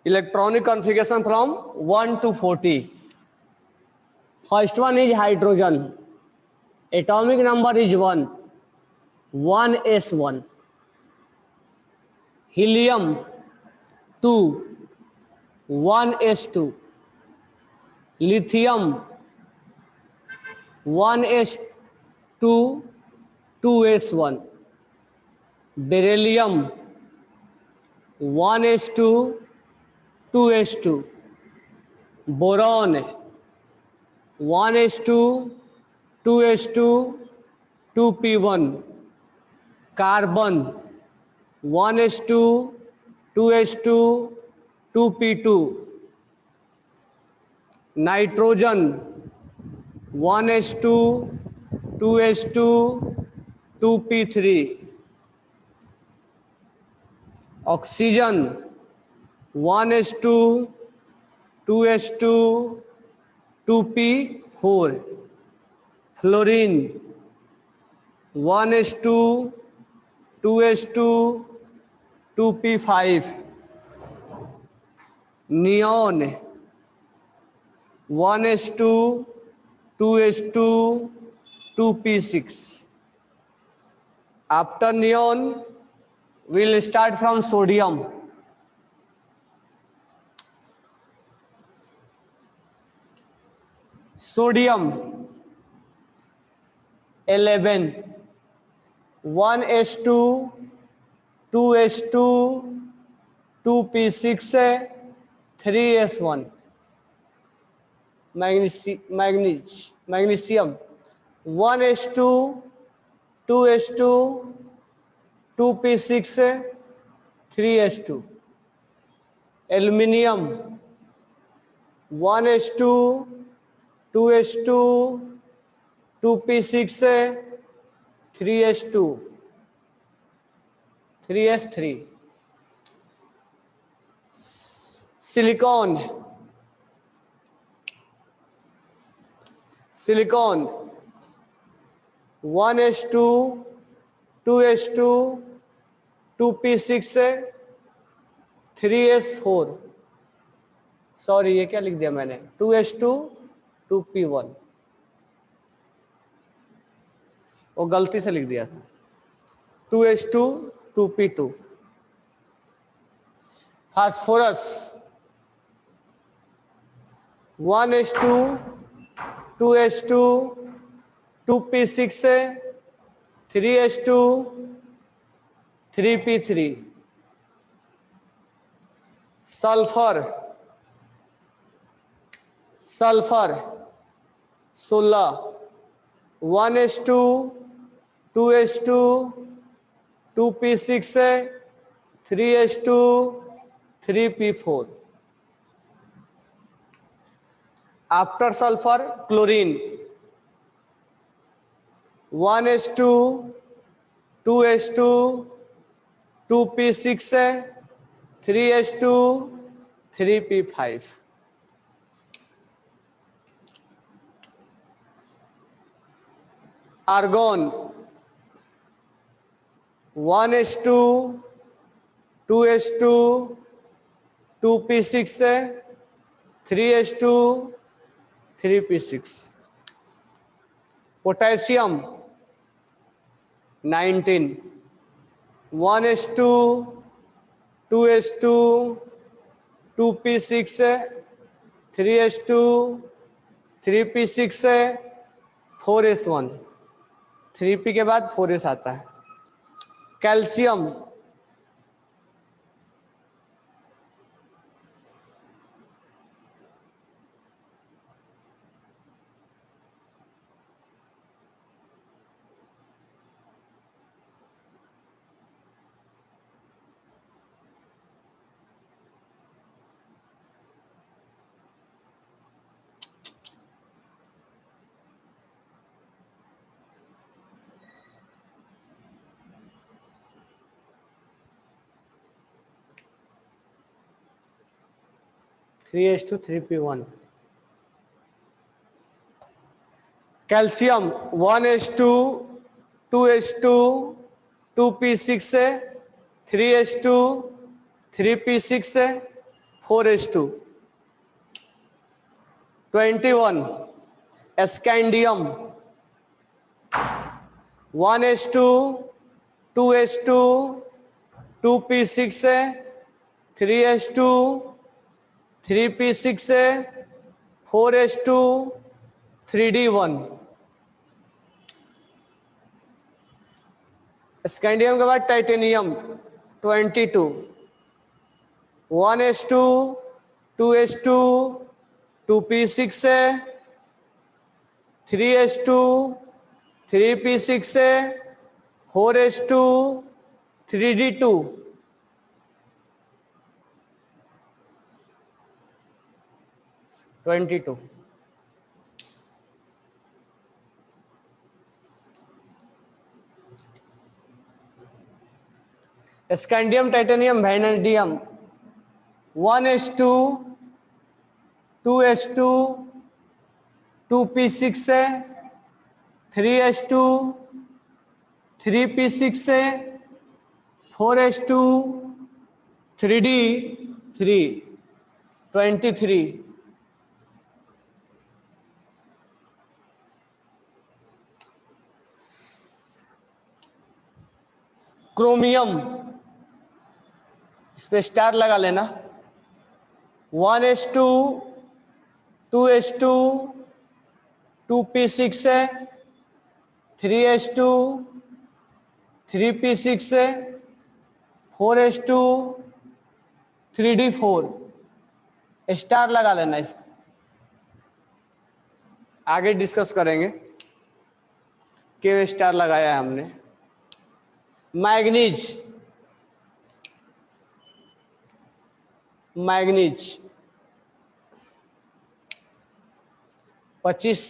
Electronic configuration from 1 to 40. First one is hydrogen. Atomic number is 1. 1s1. Helium 2. 1s2. Lithium 1s2. 2s1. Beryllium 1s2. 2s2. Boron 1s2. 2s2. 2p1. Carbon 1s2. 2s2. 2p2. Nitrogen 1s2. 2s2. 2p3. Oxygen 1s2. 2s2. 2p4. Fluorine 1s2. 2s2. 2p5. Neon 1s2. 2s2. 2p6. After neon, we will start from sodium. Sodium 11. 1s2. 2s2. 2p6 है, 3s1. Magnesium 1s2. 2s2. 2p6 है, 3s2. Aluminium 1s2. 2s2. 2p6 है, 3s2. 3s3. Silicon 1s2. 2s2. 2p6 है, 3s4. Sorry, ये क्या लिख दिया मैंने, 2s2. 2p1, वो गलती से लिख दिया था. 2s2. 2p2. Phosphorus 1s2. 2s2. 2p6 है, 3s2. 3p3. Sulphur 16. 1s2. 2s2. 2p6 है, 3s2. 3p4. After sulfur, chlorine 1s2. 2s2. 2p6 है, 3s2. 3p5. argon 1s2. 2s2. 2p6 है, 3s2. 3p6. Potassium 19. 1s2. 2s2. 2p6 है, 3s2. 3p6 है, 4s1. 3p के बाद 4s आता है. Calcium 3s2. 3p1. Calcium 1s2. 2s2. 2p6 है, 3s2. 3p6 है, 4:2. 21 स्कैंडियम 1:2, 2:2, 2p6 है, 3:2, 3p6 है, 4:2, 3d1. स्कैंडियम के बाद टाइटेनियम 22 1:2, 2:2, 2p6 है, 3:2, 3p6 है, 4:2, 3d2. Scandium titanium vanadium 1:2, 2:2, 2p6 है, 3:2, 3p6 है, 4:2, 3d3. 23 क्रोमियम, इस पे स्टार लगा लेना. 1:2, 2:2, 2p6 है, 3:2, 3p6 है, 4:2, 3d4. स्टार लगा लेना. इसको आगे डिस्कस करेंगे क्यों स्टार लगाया है हमने. मैग्नीज 25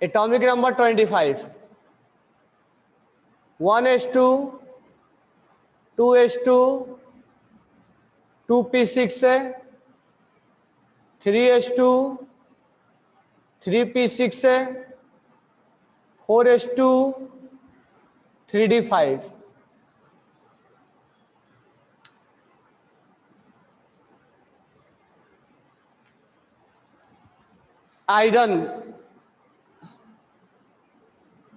एटॉमिक नंबर 25 1:2, 2:2, 2p6 है, 3:2, 3p6 है, 4:2, 3d5. आयरन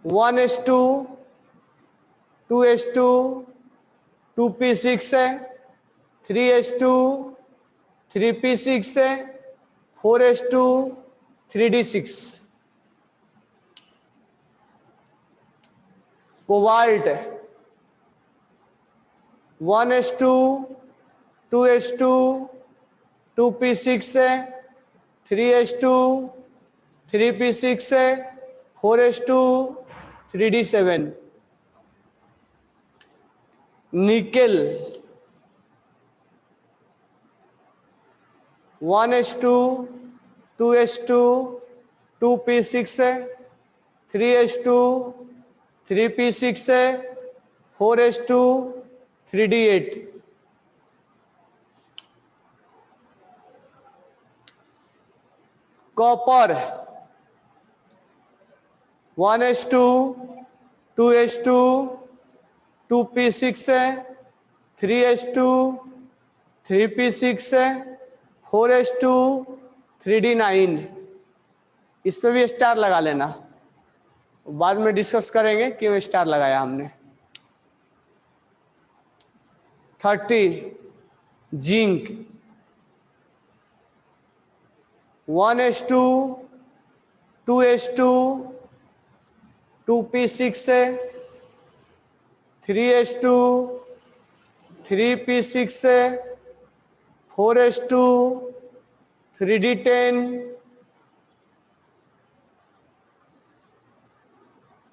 1:2, 2:2, 2p6 है, 3:2, 3p6 है, 4:2, 3d6. कोबाल्ट 1:2, 2:2, 2p6 है, 3:2, 3p6 है, 4:2, 3d7. निकेल 1:2, 2:2, 2p6 है, 3:2, 3p6 है, 4:2, 3d8. कॉपर 1:2, 2:2, 2p6 है, 3:2, 3p6 है, 4:2, 3d9. इस पे भी स्टार लगा लेना. बाद में डिस्कस करेंगे क्यों स्टार लगाया हमने. 30 जिंक 1:2, 2:2, 2p6 है, 3:2, 3p6 है, 4:2, 3d10.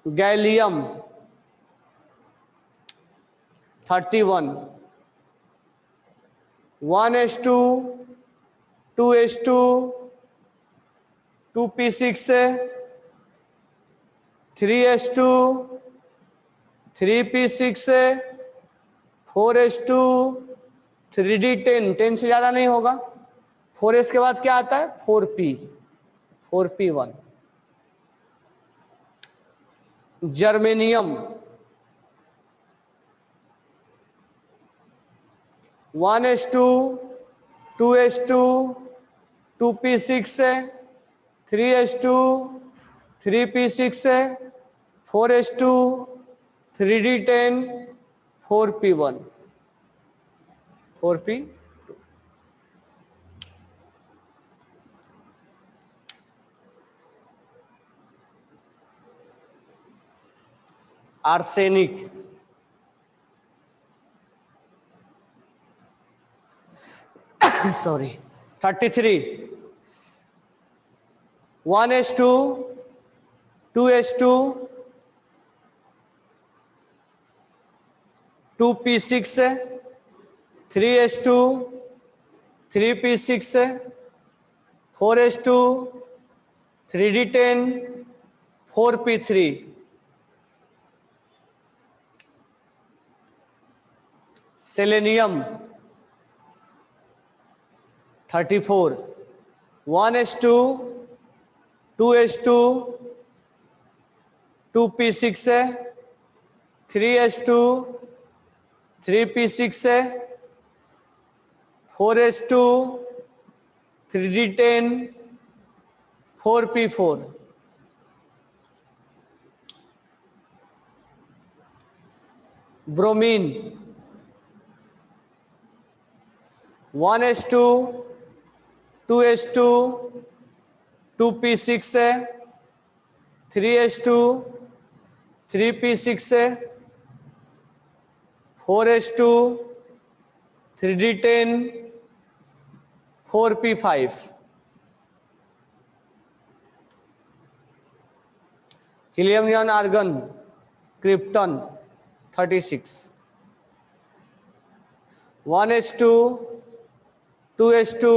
गैलियम 31 1:2, 2:2, 2p6 है, 3:2, 3p6 है, 4:2, 3d10. 10 से ज्यादा नहीं होगा. 4s के बाद क्या आता है 4p1. जर्मेनियम 1:2, 2s2 2p6 है, 3s2 3p6 है, 4s2 3d10 4p1 4p arsenic sorry 33 1s2 2s2 2p6 है, 3s2 3p6 है, 4s2 3d10 4p3 selenium 34 1s2 2s2 2p6 है, 3s2 3p6 है, 4s2 3d10 4p4 bromine 1s2 2s2 2p6 है, 3s2 3p6 है, 4s2 3d10 4p5 helium neon argon krypton 36 1s2 2s2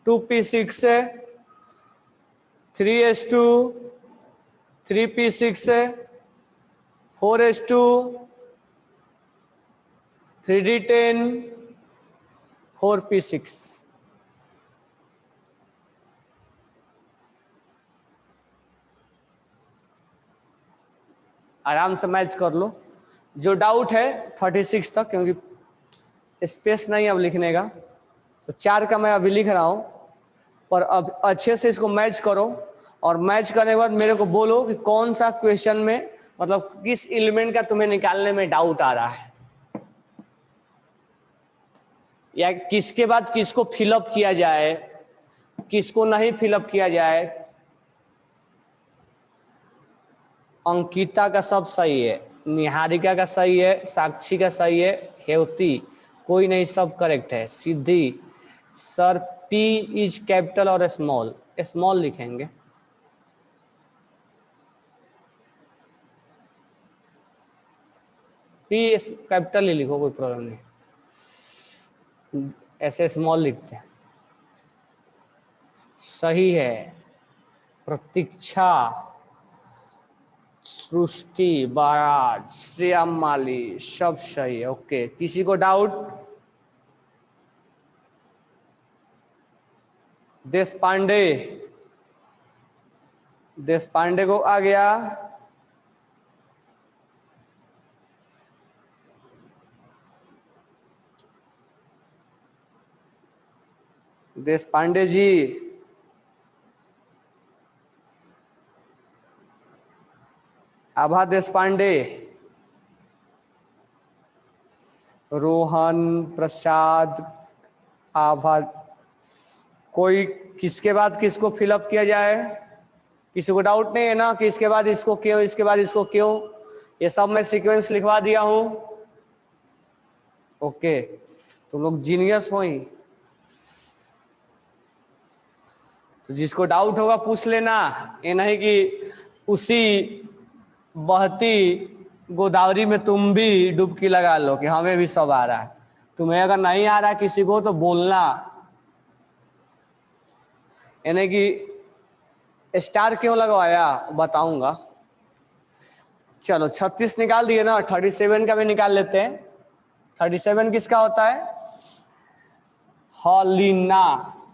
2p6 है, 3s2 3p6 है, 4s2 3d10 4p6 आराम से match कर लो। जो डाउट है 36 तक, क्योंकि स्पेस नहीं अब लिखने का, तो 4 का मैं अभी लिख रहा हूं, पर अब अच्छे से इसको मैच करो और मैच करने के बाद मेरे को बोलो कि कौन सा क्वेश्चन में मतलब किस एलिमेंट का तुम्हें निकालने में डाउट आ रहा है, या किसके बाद किसको फिलअप किया जाए, किसको नहीं फिलअप किया जाए। अंकिता का सब सही है, निहारिका का सही है, साक्षी का सही है, हेवती कोई नहीं, सब करेक्ट है। सिद्धि सर पी इज कैपिटल और स्मॉल, स्मॉल लिखेंगे। पी कैपिटल ही लिखो, कोई प्रॉब्लम नहीं, ऐसे स्मॉल लिखते हैं। सही है। प्रतीक्षा, सृष्टि, बाराज, श्रेयम माली, सब सही है। ओके, किसी को डाउट? देश पांडे, देश पांडे को आ गया। देश पांडे जी, आभा देश पांडे, रोहन प्रसाद, आभा। कोई किसके बाद किसको फिलअप किया जाए? किसी को डाउट नहीं है ना कि इसके बाद इसको क्यों, इसके बाद इसको क्यों? ये सब मैं सीक्वेंस लिखवा दिया हूं। ओके, तुम लोग जीनियस हो ही। तो जिसको डाउट होगा पूछ लेना, ये नहीं कि उसी बहती गोदावरी में तुम भी डुबकी लगा लो कि हमें भी सब आ रहा है। तुम्हें अगर नहीं आ रहा किसी को तो बोलना, यानी कि स्टार क्यों लगवाया बताऊंगा। चलो 36 निकाल दिए ना, 37 का भी निकाल लेते हैं। 37 किसका होता है? हॉलिना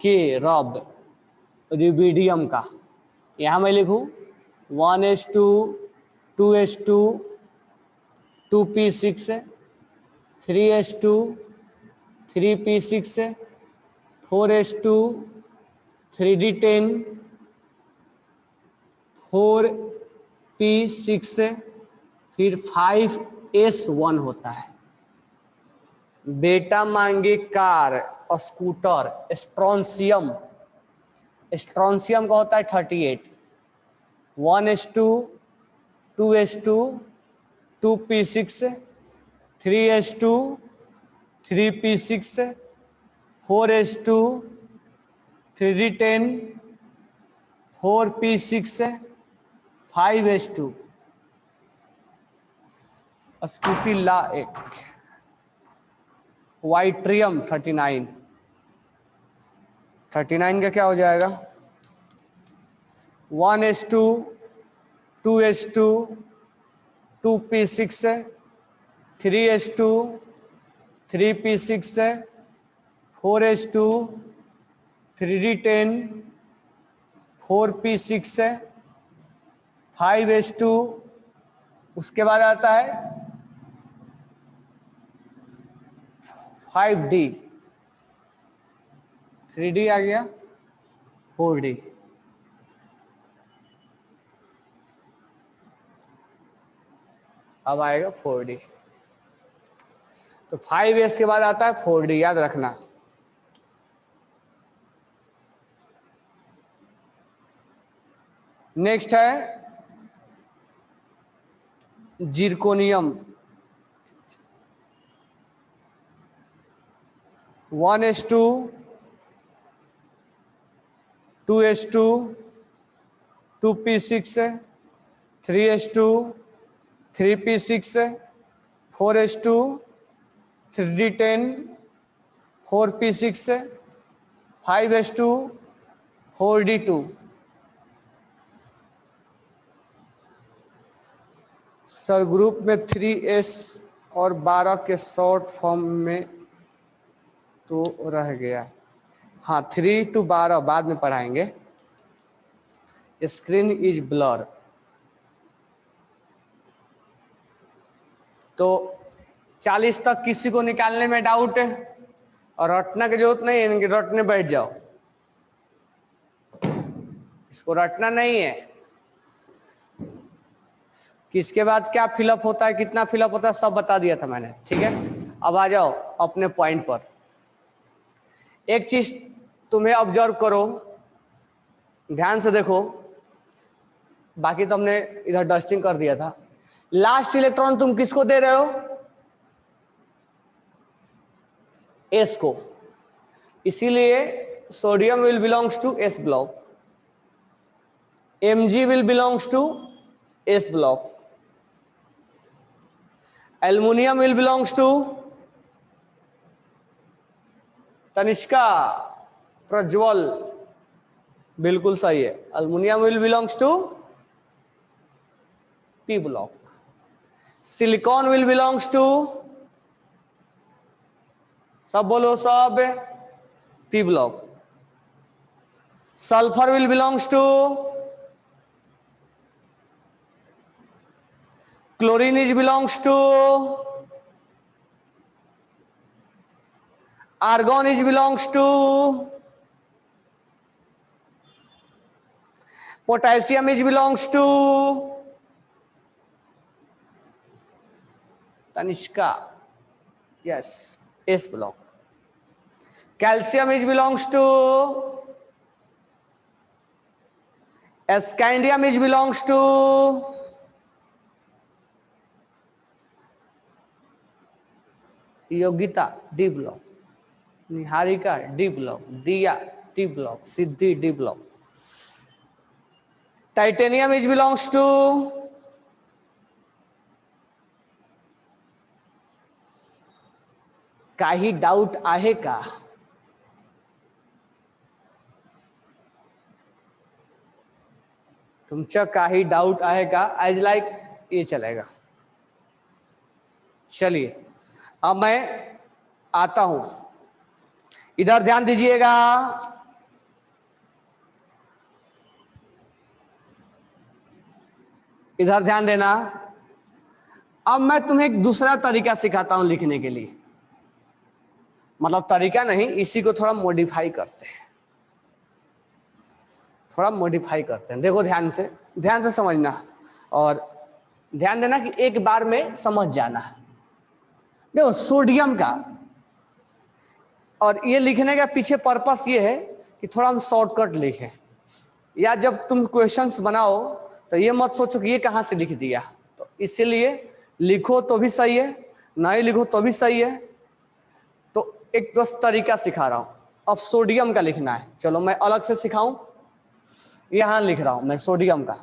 के रब रिबिडियम का। यहां मैं लिखूं 1s2 2s2 2p6 3s2 3p6 है, 4s2 3d10 4p6 है, फिर 5s1 होता है। बेटा मांगे कार और स्कूटर, स्ट्रॉन्सियम, स्ट्रॉन्सियम का होता है 38, 1s2 2s2 2p6 3s2 3p6 4s2 3d10 4p6 5s2। Scooty ला एक वाइट्रियम 39 का क्या हो जाएगा 1s2 2s2 2p6 3s2 3p6 4s2 3d10 4p6 5s2, उसके बाद आता है 5d, 3d आ गया 4d, अब आएगा 4d। तो 5s के बाद आता है 4d, याद रखना। नेक्स्ट है zirconium, 1s2 2s2 2p6 3s2 3p6 4s2 3d10 4p6 5s2 4d2। Sir group में 3s और 12 के शॉर्ट फॉर्म में तो रह गया। हाँ 3 to 12 बाद में पढ़ाएंगे। स्क्रीन इज ब्लर, तो 40 तक किसी को निकालने में डाउट है और रटना की जरूरत नहीं है, इनके रटने बैठ जाओ, इसको रटना नहीं है। किसके बाद क्या फिलअप होता है, कितना फिलअप होता है, सब बता दिया था मैंने, ठीक है। अब आ जाओ अपने पॉइंट पर। एक चीज तुम्हें ऑब्जर्व करो, ध्यान से देखो, बाकी तो हमने इधर डस्टिंग कर दिया था। लास्ट इलेक्ट्रॉन तुम किसको दे रहे हो, एस को, इसीलिए sodium will belongs to S block, Mg will belongs to S block, aluminium will belongs to Tanishka, Prajwal, बिल्कुल सही है, aluminium will belongs to P block, silicon will belongs to, सब बोलो सब, P block, sulphur will belongs to, chlorine is belongs to, argon is belongs to, potassium is belongs to Tanishka, yes S block, calcium is belongs to, scandium is belongs to, Yogita D block, Niharika D block, Diya D block, Siddhi D block, titanium is belongs to, काही doubt आहे का, तुमचा काही doubt आहे का, as like ये चलेगा। चलिए अब मैं आता हूं, इधर ध्यान दीजिएगा, इधर ध्यान देना। अब मैं तुम्हें एक दूसरा तरीका सिखाता हूं लिखने के लिए, मतलब तरीका नहीं, इसी को थोड़ा मॉडिफाई करते हैं, थोड़ा मॉडिफाई करते हैं। देखो ध्यान से समझना और ध्यान देना कि एक बार में समझ जाना। देखो सोडियम का, और ये लिखने का पीछे पर्पस ये है कि थोड़ा हम शॉर्टकट लिखें, या जब तुम क्वेश्चंस बनाओ तो ये मत सोचो कि ये कहाँ से लिख दिया, तो इसीलिए लिखो तो भी सही है, नहीं लिखो तो भी सही है। तो एक बस तरीका सिखा रहा हूं। अब सोडियम का लिखना है, चलो मैं अलग से सिखाऊं। यहां लिख रहा हूं मैं सोडियम का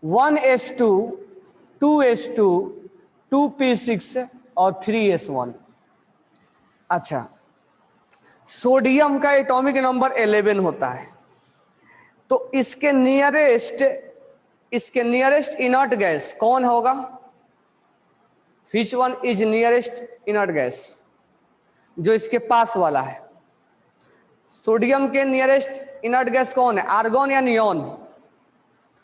1s2 2s2 2p6 और 3s1। अच्छा, सोडियम का एटॉमिक नंबर 11 होता है, तो इसके नियरेस्ट इनर्ट गैस कौन होगा? Which one is nearest inert gas? जो इसके पास वाला है। सोडियम के नियरेस्ट इनर्ट गैस कौन है? आर्गन या नियोन?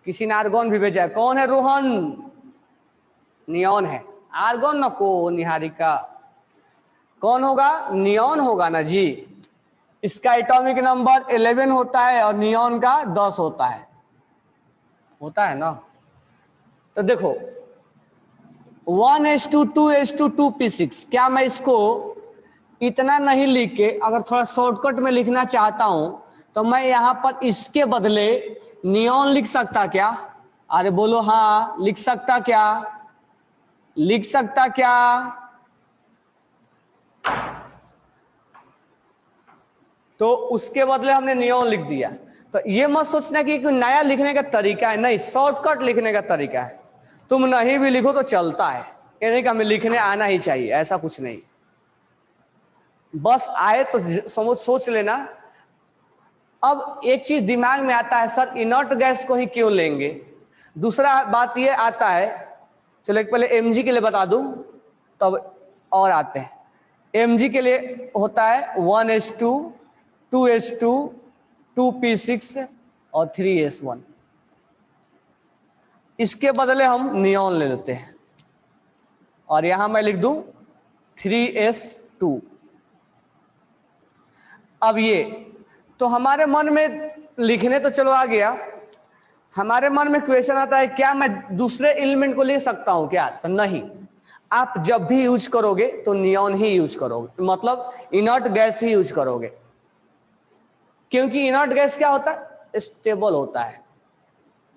किसी ने आर्गन भी भेजा है, कौन है रोहन? नियोन है। आर्गन न को निहारिका, कौन होगा? नियोन होगा ना जी। इसका एटॉमिक नंबर 11 होता है और नियोन का 10 होता है ना। तो देखो 1s2 2s2 2p6, क्या मैं इसको इतना नहीं लिख के अगर थोड़ा शॉर्टकट में लिखना चाहता हूं तो मैं यहां पर इसके बदले नियोन लिख सकता क्या? अरे बोलो हाँ, लिख सकता क्या? लिख सकता क्या? तो उसके बदले हमने नियोन लिख दिया। तो ये मत सोचना कि कोई नया लिखने का तरीका है, नहीं, शॉर्टकट लिखने का तरीका है। तुम नहीं भी लिखो तो चलता है, ये नहीं कि हमें लिखने आना ही चाहिए, ऐसा कुछ नहीं। बस आए तो समझ सोच लेना। अब एक चीज दिमाग में आता है, सर इनर्ट गैस को ही क्यों लेंगे? दूसरा बात ये आता है, चलो एक पहले mg के लिए बता दूं तब और आते हैं। mg के लिए होता है 1s2 2s2 2p6 और 3s1। इसके बदले हम नियोन ले लेते हैं और यहां मैं लिख दूं 3s2। अब ये तो हमारे मन में लिखने तो चलो आ गया, हमारे मन में क्वेश्चन आता है क्या मैं दूसरे एलिमेंट को ले सकता हूं क्या? तो नहीं, आप जब भी यूज करोगे तो नियोन ही यूज करोगे, मतलब इनर्ट गैस ही यूज करोगे। क्योंकि इनर्ट गैस क्या होता है? स्टेबल होता है।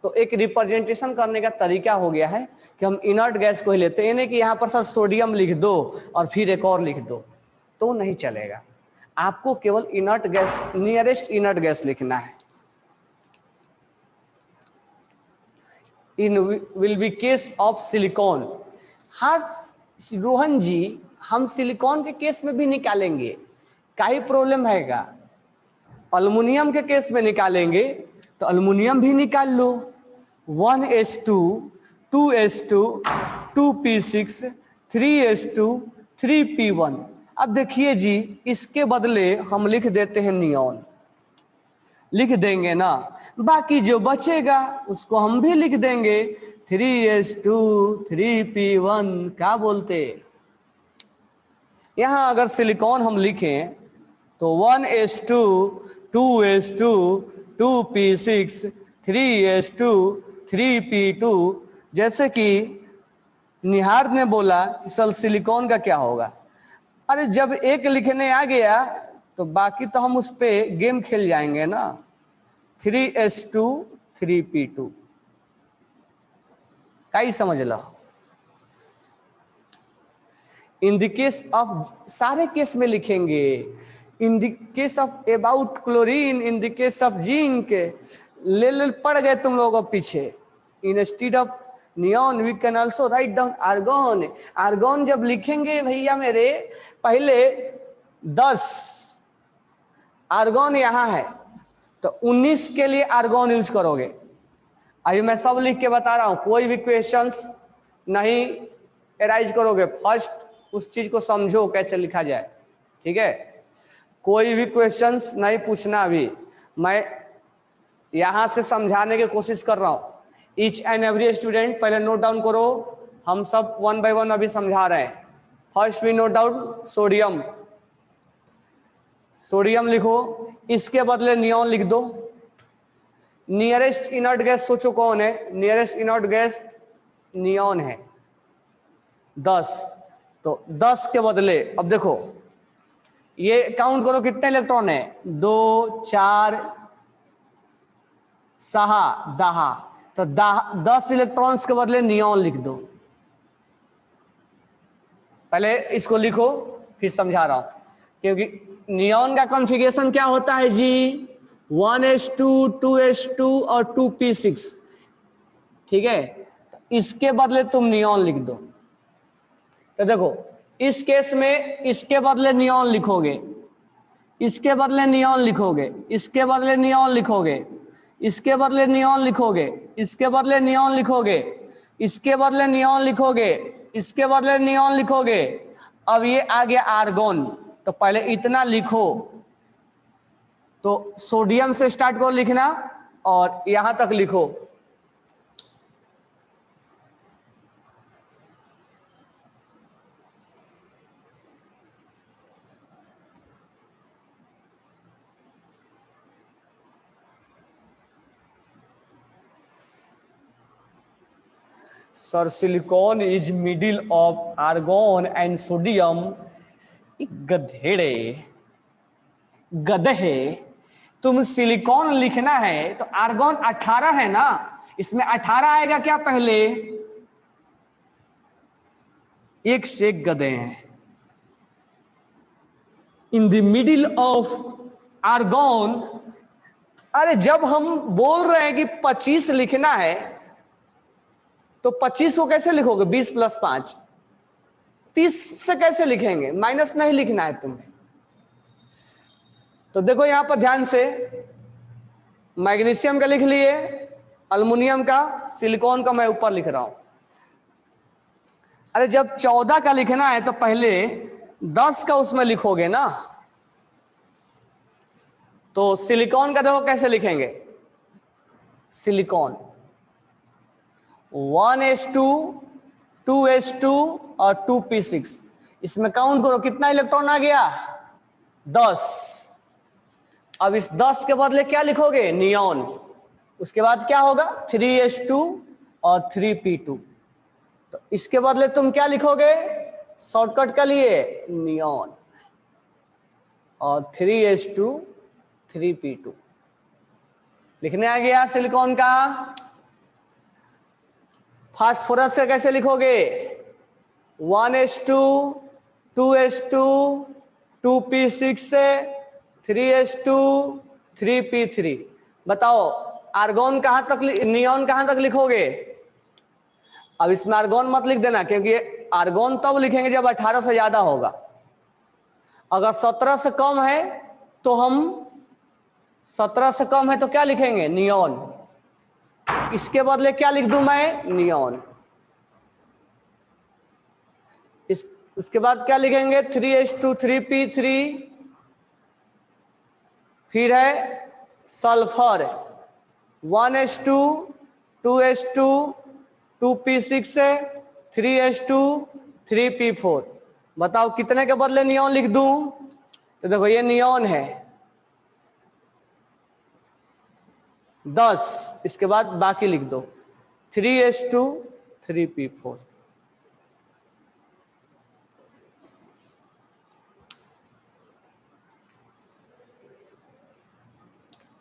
तो एक रिप्रेजेंटेशन करने का तरीका हो गया है कि हम इनर्ट गैस को ही लेते हैं, यानी कि यहां पर सर सोडियम लिख दो और फिर एक और लिख दो तो नहीं चलेगा। आपको केवल inert gas, nearest inert gas लिखना है। In will be case of silicon. हाँ रोहन जी, हम सिलिकॉन के केस में भी निकालेंगे, क्या ही प्रॉब्लम हैगा? अल्युमिनियम के केस में निकालेंगे तो अल्युमिनियम भी निकाल लो। 1s2 2s2 2p6 3s2 3p1। अब देखिए जी, इसके बदले हम लिख देते हैं नियोन, लिख देंगे ना, बाकी जो बचेगा उसको हम भी लिख देंगे 3s2 3p1। क्या बोलते? यहां अगर सिलिकॉन हम लिखें तो 1s2 2s2 2p6 3s2 3p2। जैसे कि निहार ने बोला कि सर सिलिकॉन का क्या होगा? अरे जब एक लिखने आ गया तो बाकी तो हम उस पे गेम खेल जाएंगे ना। 3s2 3p2, क्या समझ लो? इन द केस ऑफ, सारे केस में लिखेंगे। In the case of about chlorine, in the case of zinc, ले पड़ गए तुम लोगों पीछे। Instead of neon we can also write down argon. Argon जब लिखेंगे भैया मेरे, पहले 10 आर्गन यहां है तो 19 के लिए आर्गन यूज करोगे। अभी मैं सब लिख के बता रहा हूं, कोई भी क्वेश्चंस नहीं एराइज करोगे, फर्स्ट उस चीज को समझो कैसे लिखा जाए, ठीक है? कोई भी क्वेश्चंस नहीं पूछना। अभी मैं यहां से समझाने की कोशिश कर रहा हूं। ईच एंड एवरी स्टूडेंट पहले नोट डाउन करो, हम सब 1 बाय 1 अभी समझा रहे हैं। First we note down sodium, sodium लिखो, इसके बदले नियॉन लिख दो। नियरेस्ट इनर्ट गैस सोचो कौन है, नियरेस्ट इनर्ट गैस नियॉन है 10। तो 10 के बदले अब देखो ये काउंट करो कितने इलेक्ट्रॉन है, 2 4 6 10। तो 10 इलेक्ट्रॉन्स के बदले नियॉन लिख दो। पहले इसको लिखो फिर समझा रहा हूं, क्योंकि नियॉन का कॉन्फ़िगरेशन क्या होता है जी, 1s2 2s2 और 2p6, ठीक है। तो इसके बदले तुम नियॉन लिख दो। तो देखो इस केस में इसके बदले नियॉन लिखोगे, इसके बदले नियॉन लिखोगे, इसके बदले नियॉन लिखोगे, इसके बदले नियॉन लिखोगे, इसके बदले नियॉन लिखोगे, इसके बदले नियॉन लिखोगे, इसके बदले नियॉन लिखोगे। अब ये आ गया आर्गन, तो पहले इतना लिखो। तो सोडियम से स्टार्ट करो लिखना और यहां तक लिखो। Sir silicon is middle of argon and sodium. गधेड़े गधे, तुम सिलिकॉन लिखना है तो आर्गन 18 है ना, इसमें 18 आएगा क्या पहले, एक से एक गधे हैं। In the middle of argon, अरे जब हम बोल रहे हैं कि 25 लिखना है तो 25 को कैसे लिखोगे, 20 + 5 30 से कैसे लिखेंगे, माइनस नहीं लिखना है तुम्हें। तो देखो यहां पर ध्यान से, मैग्नीशियम का लिख लिए, अल्युमिनियम का, सिलिकॉन का मैं ऊपर लिख रहा हूं। अरे जब 14 का लिखना है तो पहले 10 का उसमें लिखोगे ना। तो सिलिकॉन का देखो कैसे लिखेंगे, सिलिकॉन 1s2 2s2 और 2p6, इसमें काउंट करो कितना इलेक्ट्रॉन आ गया, 10। अब इस 10 के बदले क्या लिखोगे, नियॉन। उसके बाद क्या होगा, 3s2 और 3p2। तो इसके बदले तुम क्या लिखोगे, शॉर्टकट के लिए नियॉन और 3s2 3p2 लिखने आ गया। सिलिकॉन का फास्फोरस से कैसे लिखोगे, 1s2 2s2 2p6 से 3s2 3p3। बताओ आर्गन कहां तक, नियॉन कहां तक लिखोगे। अब इसमें आर्गन मत लिख देना, क्योंकि आर्गन तब लिखेंगे जब 18 से ज्यादा होगा। अगर 17 से कम है तो हम 17 से कम है तो क्या लिखेंगे, नियॉन। इसके बदले क्या लिख दूं मैं, नियॉन। उसके बाद क्या लिखेंगे, 3s2 3p3। फिर है सल्फर 1s2 2s2 2p6 से 3s2 3p4। बताओ कितने के बदले नियॉन लिख दूं, तो देखो ये नियॉन है 10, इसके बाद बाकी लिख दो 3s2 3p4।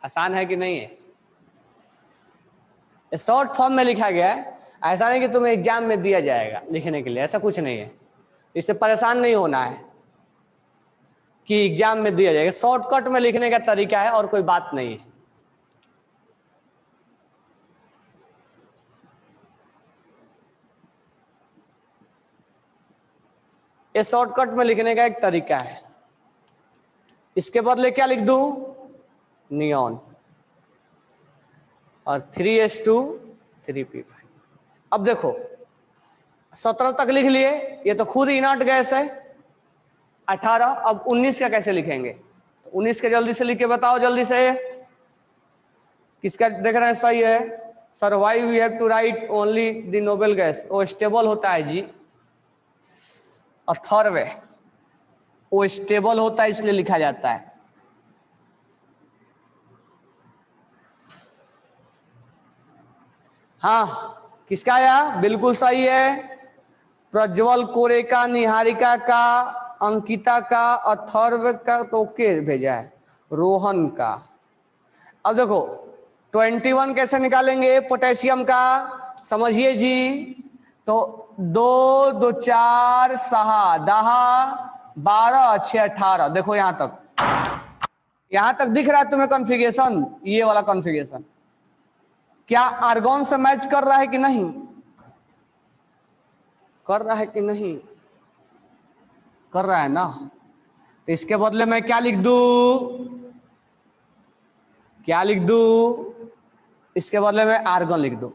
आसान है कि नहीं है, शॉर्ट फॉर्म में लिखा गया है। ऐसा नहीं कि तुम्हें एग्जाम में दिया जाएगा लिखने के लिए, ऐसा कुछ नहीं है। इससे परेशान नहीं होना है कि एग्जाम में दिया जाएगा, शॉर्टकट में लिखने का तरीका है और कोई बात नहीं है। ये शॉर्टकट में लिखने का एक तरीका है। इसके बदले क्या लिख दूं, नियॉन और 3s2 3p5। अब देखो 17 तक लिख लिए, ये तो खुद इनर्ट गैस है 18। अब 19 का कैसे लिखेंगे, तो 19 का जल्दी से लिख के बताओ, जल्दी से। किसका देख रहे हैं, सही है sir, why we have to write only the noble gas, वो स्टेबल होता है जी। अथर्व वो स्टेबल होता है इसलिए लिखा जाता है। हाँ, किसका आया? बिल्कुल सही है, प्रज्वल, कोरेका, निहारिका का, अंकिता का, अथर्व का, तो के भेजा है? रोहन का। अब देखो 21 कैसे निकालेंगे पोटेशियम का, समझिए जी। तो 2 2 4 6 10 12 6 18, देखो यहां तक दिख रहा है तुम्हें कॉन्फ़िगरेशन? ये वाला कॉन्फ़िगरेशन क्या आर्गन से मैच कर रहा है कि नहीं? कर रहा है कि नहीं? कर रहा है ना। तो इसके बदले मैं क्या लिख दूं? क्या लिख दूं? इसके बदले में आर्गन लिख दूं।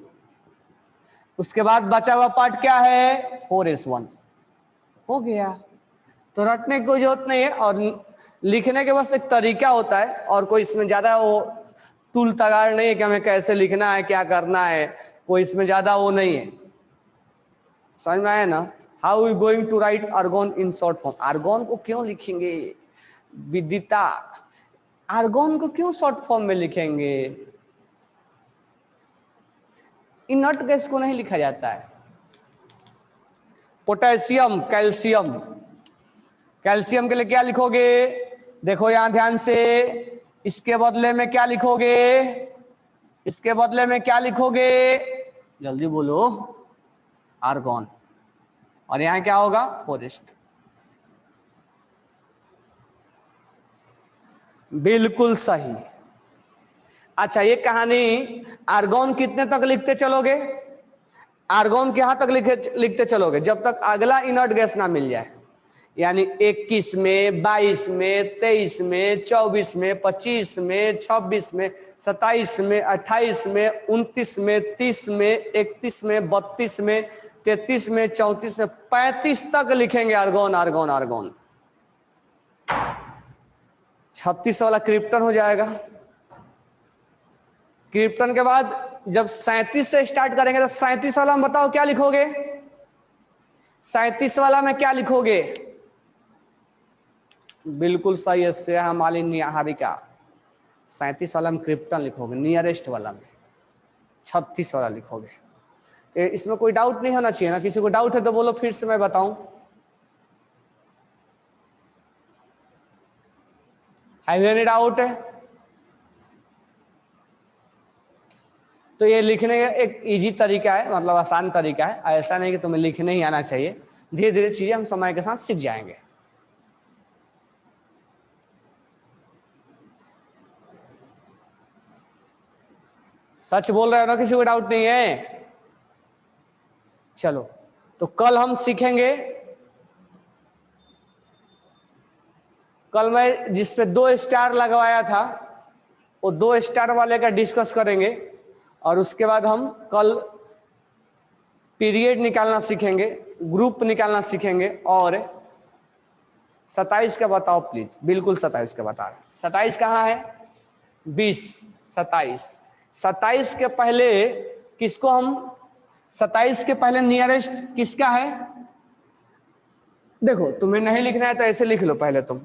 उसके बाद बचा हुआ पार्ट क्या है? 4s1 हो गया। तो रटने की कोई जरूरत नहीं है, और लिखने के बस एक तरीका होता है, और कोई इसमें ज्यादा वो तुल तगाड़ नहीं है कि हमें कैसे लिखना है, क्या करना है, कोई इसमें ज्यादा वो नहीं है। समझ में आया ना? How we going to write argon in short form. Argon को क्यों लिखेंगे विदिता? आर्गन को क्यों शॉर्ट फॉर्म में लिखेंगे? इनर्ट गैस को नहीं लिखा जाता है। पोटेशियम, कैल्शियम, कैल्शियम के लिए क्या लिखोगे? देखो यहां ध्यान से, इसके बदले में क्या लिखोगे? इसके बदले में क्या लिखोगे? जल्दी बोलो। आर्गन। और यहां क्या होगा? फॉरेस्ट। बिल्कुल सही। अच्छा, ये कहानी आर्गन कितने तक लिखते चलोगे? आर्गन के यहां तक लिखते चलोगे जब तक अगला इनर्ट गैस ना मिल जाए। यानी 21 में, 22 में, 23 में, 24 में, 25 में, 26 में, 27 में, 28 में, 29 में, 30 में, 31 में, 32 में, 33 में, 34 में, 35 तक लिखेंगे आर्गन आर्गन आर्गन। 36 वाला क्रिप्टन हो जाएगा। क्रिप्टन के बाद जब 37 से स्टार्ट करेंगे तो 37 वाला में बताओ क्या लिखोगे? 37 वाला में क्या लिखोगे? बिल्कुल सही है श्रेया, मालिनी, निहारिका। 37 वाला में क्रिप्टन लिखोगे, नियरेस्ट वाला में 36 वाला लिखोगे। तो इसमें कोई डाउट नहीं होना चाहिए ना? किसी को डाउट है तो बोलो, फिर से मैं बताऊं। हैव एनी डाउट है? तो ये लिखने का एक इजी तरीका है, मतलब आसान तरीका है। ऐसा नहीं कि तुम्हें लिखने ही आना चाहिए, धीरे धीरे चीजें हम समय के साथ सीख जाएंगे। सच बोल रहे हो ना? किसी को डाउट नहीं है? चलो, तो कल हम सीखेंगे। कल मैं जिस पे 2 स्टार लगवाया था वो 2 स्टार वाले का डिस्कस करेंगे, और उसके बाद हम कल पीरियड निकालना सीखेंगे, ग्रुप निकालना सीखेंगे। और 27 का बताओ प्लीज। बिल्कुल 27 का बता रहे। 27 कहाँ है? 20, 27। 27 के पहले किसको हम, 27 के पहले नियरेस्ट किसका है? देखो, तुम्हें नहीं लिखना है तो ऐसे लिख लो पहले तुम।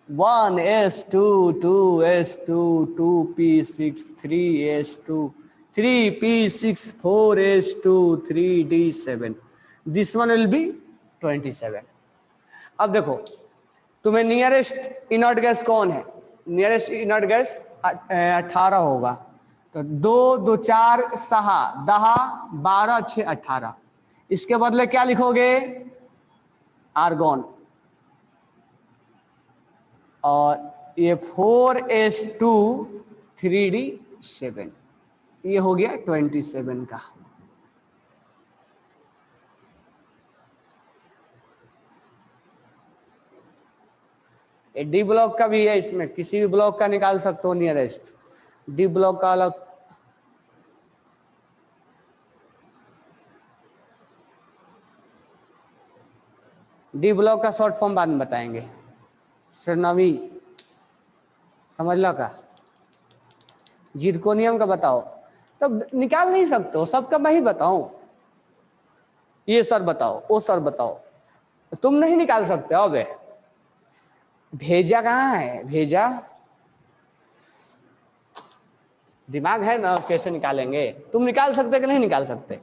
1s2 2s2 2p6 3s2 3p6 4s2 3d7, this one will be 27। अब देखो, तुम्हें नियरेस्ट इनर्ट गैस कौन है? नियरेस्ट इनर्ट गैस 18 होगा। तो 2 2 4 6 10 12 6 18। इसके बदले क्या लिखोगे? आर्गन। और ये 4s2 3d7, ये हो गया 27 का। ये डी ब्लॉक का भी है, इसमें किसी भी ब्लॉक का निकाल सकते हो नियरेस्ट। डी ब्लॉक का अलग। डी ब्लॉक का शॉर्ट फॉर्म बाद में बताएंगे। श्रनवी, समझ लो का। जिरकोनियम का बताओ। तब निकाल नहीं सकते हो सबका, मैं ही बताऊं? ये सर बताओ, वो सर बताओ, तुम नहीं निकाल सकते हो। अब भेजा कहाँ है? भेजा दिमाग है ना, कैसे निकालेंगे? तुम निकाल सकते कि नहीं निकाल सकते?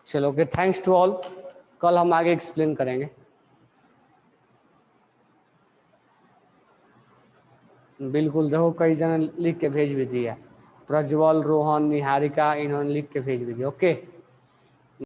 चलो ओके, थैंक्स टू ऑल। कल हम आगे एक्सप्लेन करेंगे। बिल्कुल, देखो कई जन लिख के भेज भी दिया, प्रज्वल, रोहन, निहारिका, इन्होंने लिख के भेज भी दिया। ओके।